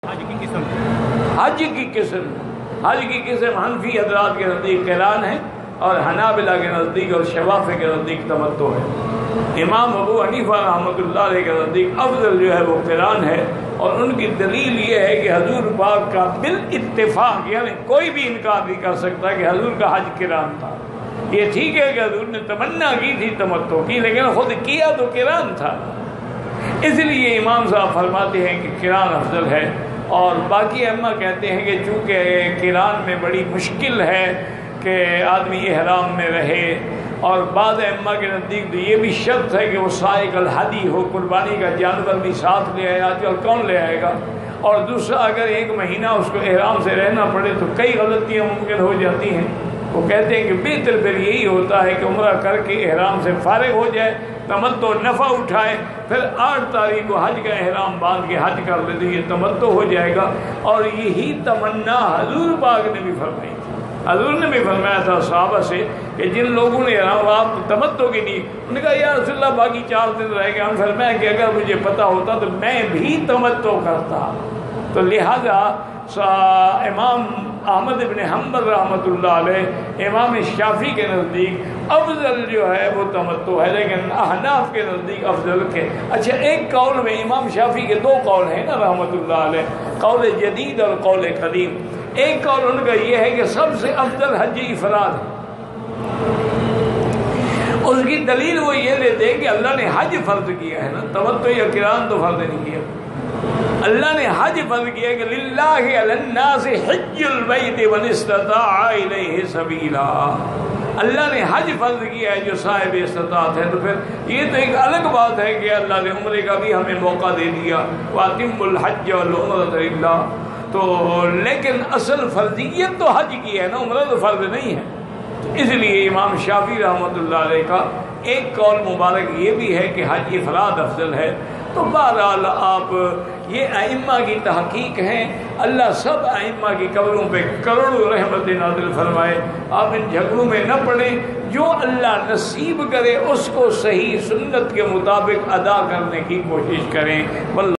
حج کی قسم حنفی حضرات کے نزدیک قران ہے اور حنابلہ کے نزدیک اور شوافی کے نزدیک تمتع ہے۔ امام ابو حنیفہ رحمۃ اللہ علیہ کے نزدیک افضل جو ہے وہ قران ہے، اور ان کی دلیل یہ ہے کہ حضور پاک کا بالاتفاق، یعنی کوئی بھی انکار نہیں کر سکتا کہ حضور کا حج قران تھا۔ یہ ٹھیک ہے کہ حضور نے تمنا کی تھی تمتع کی، لیکن خود کیا تو قران تھا، اس لیے امام صاحب فرماتے ہیں کہ قران افضل ہے۔ اور باقی ائمہ کہتے ہیں کہ چونکہ قران میں بڑی مشکل ہے کہ آدمی احرام میں رہے، اور بعض ائمہ کے نزدیک تو یہ بھی شرط ہے کہ وہ سائق الہدی ہو، قربانی کا جانور بھی ساتھ لے آئے، آج کل کون لے آئے گا، اور دوسرا اگر ایک مہینہ اس کو احرام سے رہنا پڑے تو کئی غلطیاں ممکن ہو جاتی ہیں۔ وہ کہتے ہیں کہ بہتر پھر یہی ہوتا ہے کہ عمرہ کر کے احرام سے فارغ ہو جائے، تمتع نفع اٹھائے، پھر 8 تاریخ کو حج کا احرام باندھ کے حج کر لے تو یہ تمتع ہو جائے گا۔ اور یہی تمنا حضور پاک نے بھی فرمائی تھی۔ حضور نے بھی فرمایا تھا صحابہ سے کہ جن لوگوں نے آپ تمتع کی نہیں، انہوں نے کہا یا رسول اللہ باقی 4 دن رہ گئے، ہم فرمایا کہ اگر مجھے پتہ ہوتا تو میں بھی تمتع کرتا۔ تو لہذا امام احمد بن حنبل رحمۃ اللہ علیہ، امام شافعی کے نزدیک افضل جو ہے وہ تمتع ہے، لیکن احناف کے نزدیک افضل کے اچھا ایک قول میں، امام شافعی کے 2 قول ہیں نا رحمۃ اللہ علیہ، قول جدید اور قول قدیم۔ ایک قول ان کا یہ ہے کہ سب سے افضل حج افراد ہے، اس کی دلیل وہ یہ دیتے ہیں کہ اللہ نے حج فرض کیا ہے نا، تمتع یا قران تو فرض نہیں کیا، اللہ نے حج فرض کیا کہ للہ علی الناس حج البیت من استطاع الیہ سبیلا، اللہ نے حج فرض کیا ہے جو صاحب استطاعت ہے۔ تو پھر یہ تو ایک الگ بات ہے کہ اللہ نے عمرے کا بھی ہمیں موقع دے دیا، وَأَتِمُّوا الْحَجَّ وَالْعُمْرَةَ لِلَّهِ، تو لیکن اصل فرضیت تو حج کی ہے نا، عمرہ تو فرض نہیں ہے۔ اس لیے امام شافعی رحمۃ اللہ علیہ کا ایک قول مبارک یہ بھی ہے کہ حج افراد افضل ہے۔ تو بہرحال آپ یہ ائمہ کی تحقیق ہیں، اللہ سب ائمہ کی قبروں پہ کروڑوں رحمت نازل فرمائے۔ آپ ان جھگڑوں میں نہ پڑیں، جو اللہ نصیب کرے اس کو صحیح سنت کے مطابق ادا کرنے کی کوشش کریں۔